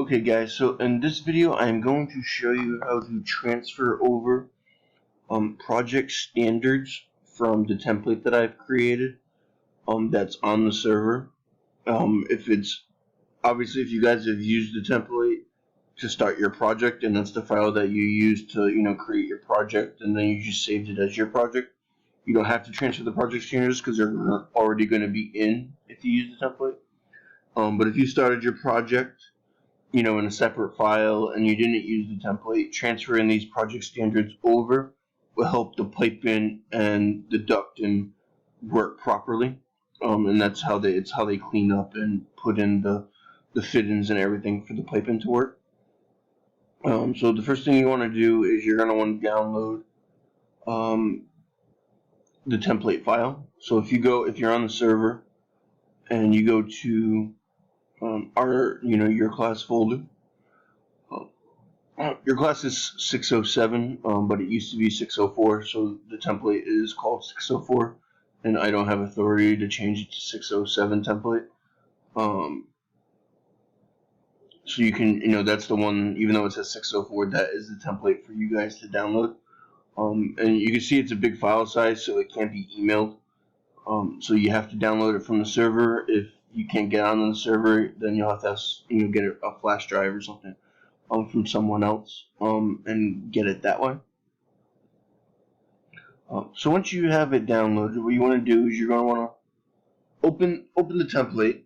Okay guys, so in this video I'm going to show you how to transfer over project standards from the template that I've created that's on the server. If it's obviously if you guys have used the template to start your project and that's the file that you use to create your project and then you just saved it as your project, you don't have to transfer the project standards because they're already going to be in if you use the template. But if you started your project in a separate file and you didn't use the template, transferring these project standards over will help the piping and the ducting work properly. And that's how it's how they clean up and put in the fittings and everything for the piping to work. So the first thing you want to do is you're going to want to download the template file. So if you're on the server and you go to your class folder. Your class is 607, but it used to be 604, so the template is called 604, and I don't have authority to change it to 607 template. So you can, that's the one, even though it says 604, that is the template for you guys to download. And you can see it's a big file size, so it can't be emailed. So you have to download it from the server. If you can't get on the server, then you'll have to get a flash drive or something from someone else and get it that way. So once you have it downloaded, what you want to do is you're going to want to open the template.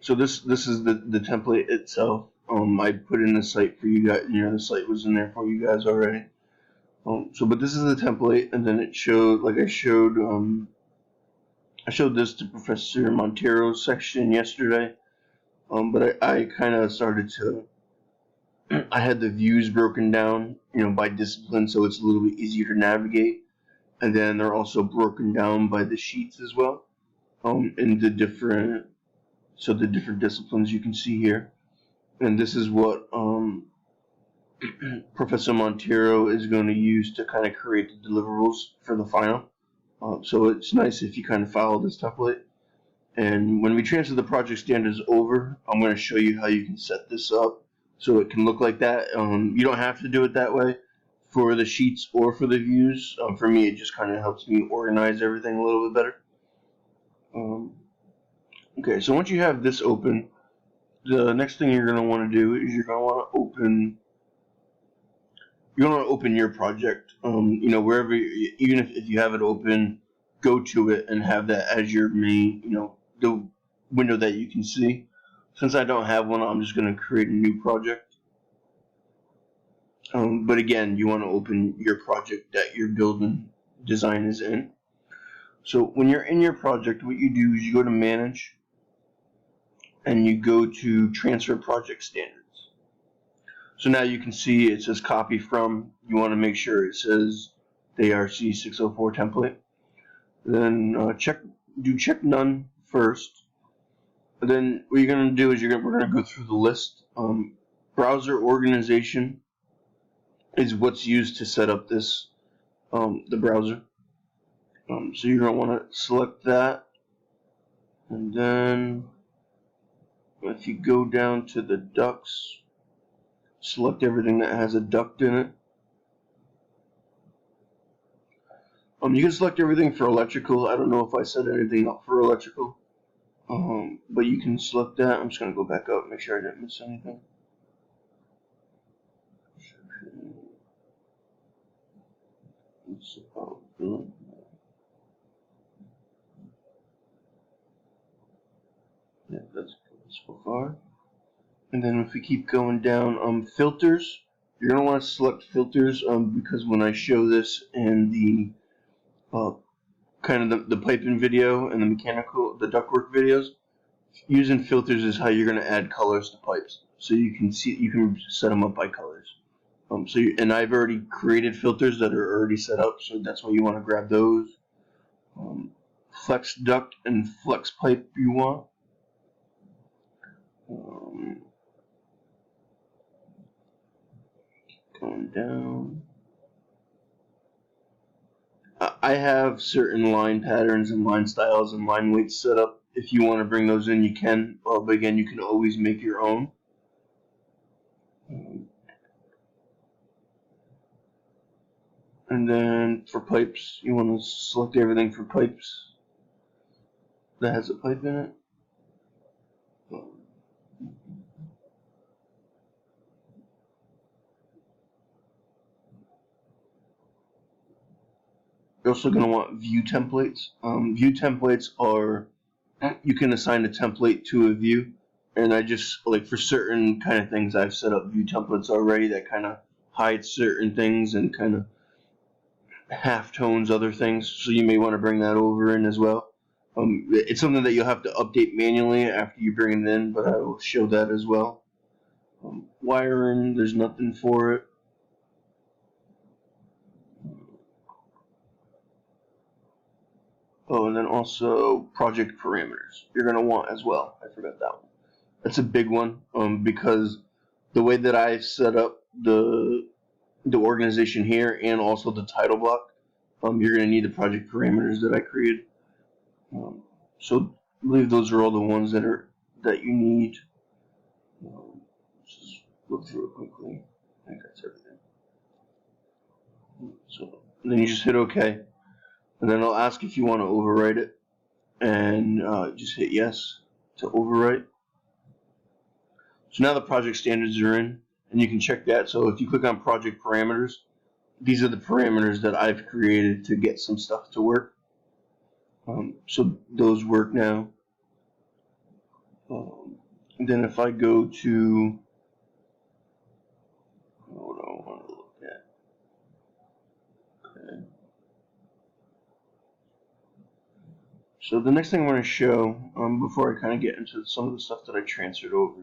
So this is the template itself. I put in the site for you guys. The site was in there for you guys already. But this is the template, and then it showed, like I showed this to Professor Montero's section yesterday. But I kind of started to, I had the views broken down, by discipline, so it's a little bit easier to navigate. And then they're also broken down by the sheets as well, in the different disciplines you can see here. And this is what Professor Montero is going to use to kind of create the deliverables for the final. So it's nice if you kind of follow this template. And when we transfer the project standards over, I'm going to show you how you can set this up so it can look like that. You don't have to do it that way for the sheets or for the views. For me, it just kind of helps me organize everything a little bit better. Okay, so once you have this open, the next thing you're going to want to do is you're going to want to open your project. Wherever, even if you have it open, go to it and have that as your main, the window that you can see. Since I don't have one, I'm just going to create a new project. But again, you want to open your project that your building design is in. So when you're in your project, what you do is you go to Manage, and you go to Transfer Project Standards. So now you can see it says Copy From. You want to make sure it says the ARC 604 template. Then check None first. And then what you're going to do is we're going to go through the list. Browser organization is what's used to set up this the browser. So you're going to want to select that, and then if you go down to the ducts, select everything that has a duct in it. You can select everything for electrical. I don't know if I set anything up for electrical, but you can select that. I'm just going to go back up, make sure I didn't miss anything. Yeah, that's good so far. And then if we keep going down, filters, you're going to want to select filters because when I show this in the kind of the piping video and the ductwork videos, using filters is how you're going to add colors to pipes. So you can set them up by colors. And I've already created filters that are already set up, so that's why you want to grab those. Flex duct and flex pipe you want. Going down. I have certain line patterns and line styles and line weights set up if you want to bring those in, you can. But again, you can always make your own. And then for pipes, you want to select everything for pipes that has a pipe in it. You're also going to want view templates. View templates are, you can assign a template to a view, and I just, like for certain kind of things, I've set up view templates already that kind of hide certain things and kind of half tones other things, so you may want to bring that over in as well. It's something that you'll have to update manually after you bring it in, but I will show that as well. Wiring, there's nothing for it. Oh, and then also project parameters you're going to want as well. I forgot that one. That's a big one, because the way that I set up the organization here and also the title block, you're going to need the project parameters that I created. So I believe those are all the ones that you need. Just look through it quickly. I think that's everything. So then you just hit OK, and then it'll ask if you want to overwrite it, and just hit yes to overwrite. So now the project standards are in, and you can check that. So if you click on project parameters, these are the parameters that I've created to get some stuff to work. So those work now. And then if I go to, what do I want to look at? Okay. So the next thing I want to show, before I kind of get into some of the stuff that I transferred over,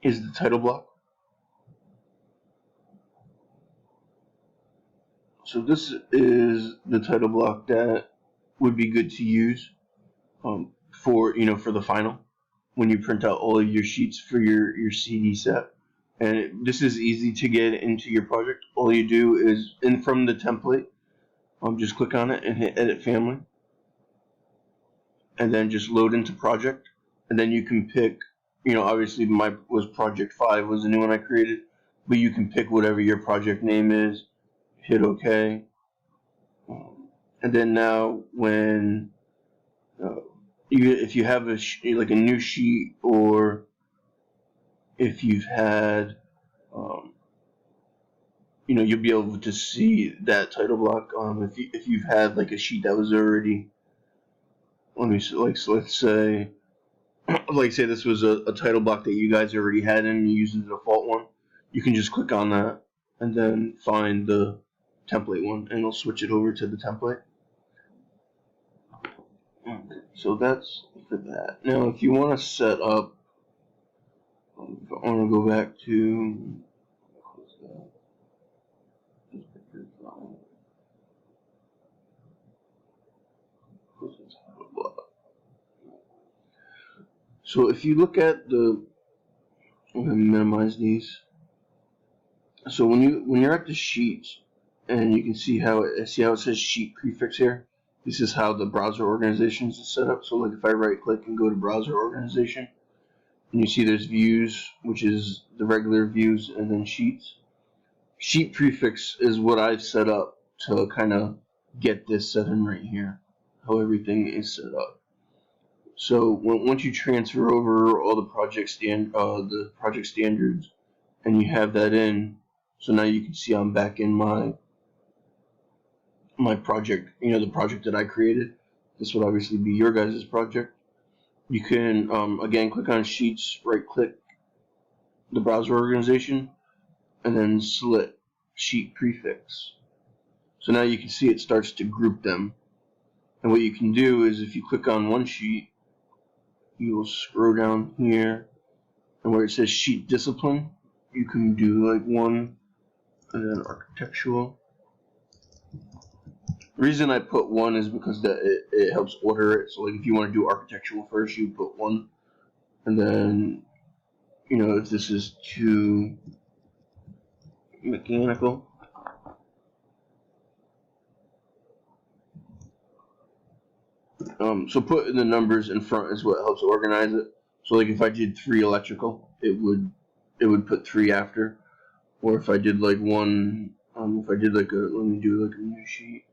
is the title block. So this is the title block that would be good to use for the final, when you print out all of your sheets for your CD set. And this is easy to get into your project. All you do is, from the template, just click on it and hit Edit Family, and then just load into Project. And then you can pick, obviously my was Project 5 was the new one I created, but you can pick whatever your project name is, hit OK. And then now when if you have like a new sheet, or if you've had, you'll be able to see that title block. If you've had like a sheet that was already, let's say, like say this was a title block that you guys already had and you use the default one, you can just click on that and then find the template one, and it'll switch it over to the template. So that's for that. Now, if you want to set up, if I want to go back to, so if you look at I'm going to minimize these. So when you're at the sheets, and you can see how it says sheet prefix here. This is how the browser organization is set up. So like if I right click and go to browser organization, and you see there's views, which is the regular views, and then sheets. Sheet prefix is what I've set up to kind of get this set in right here, how everything is set up. So once you transfer over all the project standards, and you have that in, so now you can see I'm back in my project, the project that I created. This would obviously be your guys' project. You can again click on Sheets, right click the browser organization, and then select Sheet Prefix. So now you can see it starts to group them. And what you can do is, if you click on one sheet, you will scroll down here, and where it says Sheet Discipline, you can do like one, and then Architectural. The reason I put one is because it helps order it. So like if you want to do architectural first, you put one, and then if this is too mechanical, So putting the numbers in front is what helps organize it. So like if I did 3 electrical, it would put 3 after. Or if I did like one, if I did like let me do like a new sheet.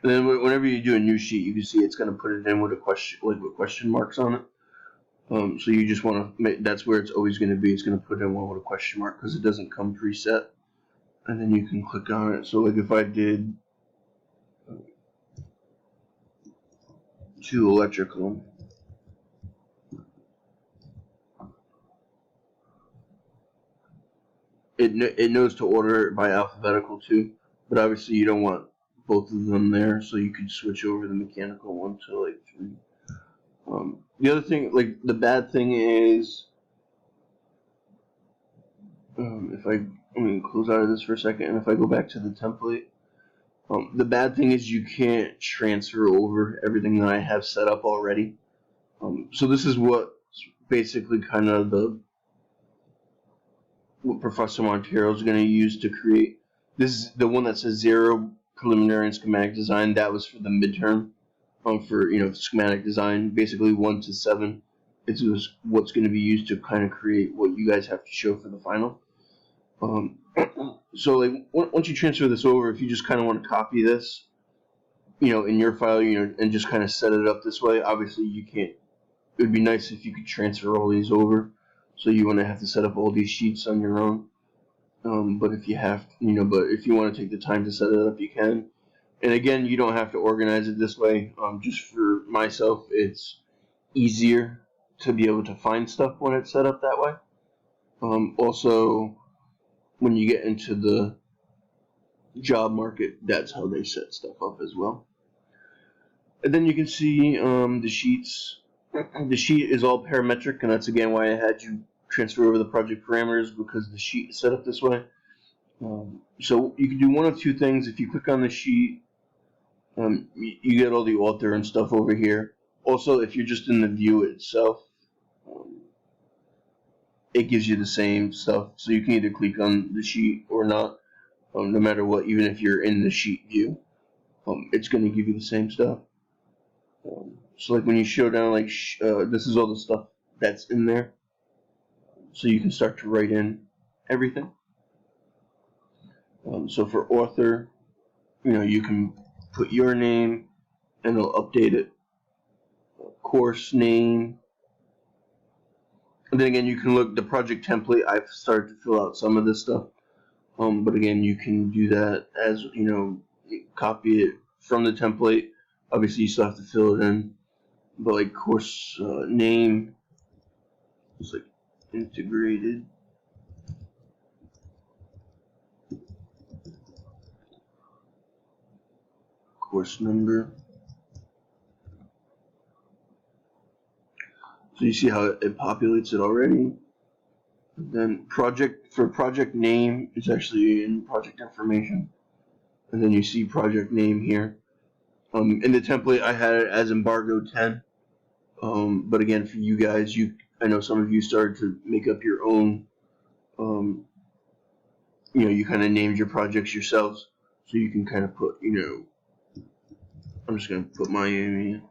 And then whenever you do a new sheet, you can see it's going to put it in with a question, like with question marks on it. So you just want to make, that's where it's always going to be. It's going to put in one with a question mark because it doesn't come preset. And then you can click on it. So like if I did 2 electrical, it knows to order it by alphabetical too. But obviously you don't want both of them there, so you could switch over the mechanical one to like 3. The other thing, like the bad thing is, if I let me close out of this for a second, and if I go back to the template, the bad thing is you can't transfer over everything that I have set up already. So this is what basically kind of what Professor Montero is going to use to create. This is the one that says 0 preliminary and schematic design. That was for the midterm. For schematic design, basically 1 to 7. It's what's going to be used to kind of create what you guys have to show for the final. So like once you transfer this over, if you just kind of want to copy this, in your file, and just kind of set it up this way. Obviously, you can't. It would be nice if you could transfer all these over, so you wouldn't have to set up all these sheets on your own. But if you have, but if you want to take the time to set it up, you can. And again, you don't have to organize it this way. Just for myself, it's easier to be able to find stuff when it's set up that way. Also, when you get into the job market, that's how they set stuff up as well. And then you can see the sheets. The sheet is all parametric, and that's again why I had you transfer over the project parameters, because the sheet is set up this way. So you can do one of 2 things. If you click on the sheet, you get all the author and stuff over here. Also, if you're just in the view itself, it gives you the same stuff. So you can either click on the sheet or not, no matter what. Even if you're in the sheet view, it's going to give you the same stuff. So like when you show down, like this is all the stuff that's in there. So you can start to write in everything. So for author, you can put your name and it'll update it. Course name. And then again, you can look the project template. I've started to fill out some of this stuff. But again, you can do that as, copy it from the template. Obviously, you still have to fill it in. But like course name, it's like integrated. Course number. So you see how it populates it already. And then project name is actually in project information. And then you see project name here. In the template I had it as embargo 10. But again, for you guys, I know some of you started to make up your own. You kind of named your projects yourselves, so you can kind of put, I'm just gonna put Miami.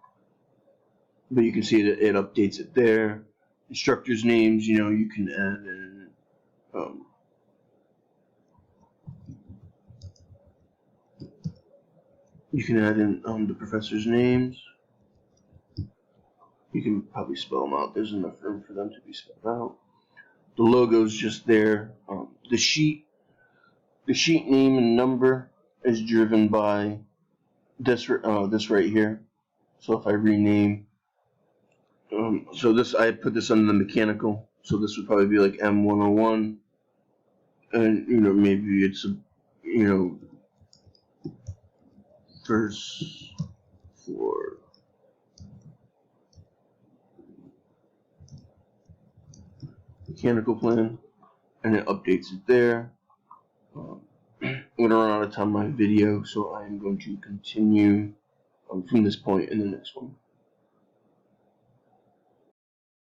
But you can see that it updates it there. Instructors' names, you can add in. You can add in the professors' names. You can probably spell them out. There's enough room for them to be spelled out. The logo's just there. The sheet name and number is driven by this right here. So if I rename, so this I put this under the mechanical. So this would probably be like M101, and maybe it's a first floor. Mechanical plan, and it updates it there. I'm going to run out of time on my video, so I'm going to continue from this point in the next one.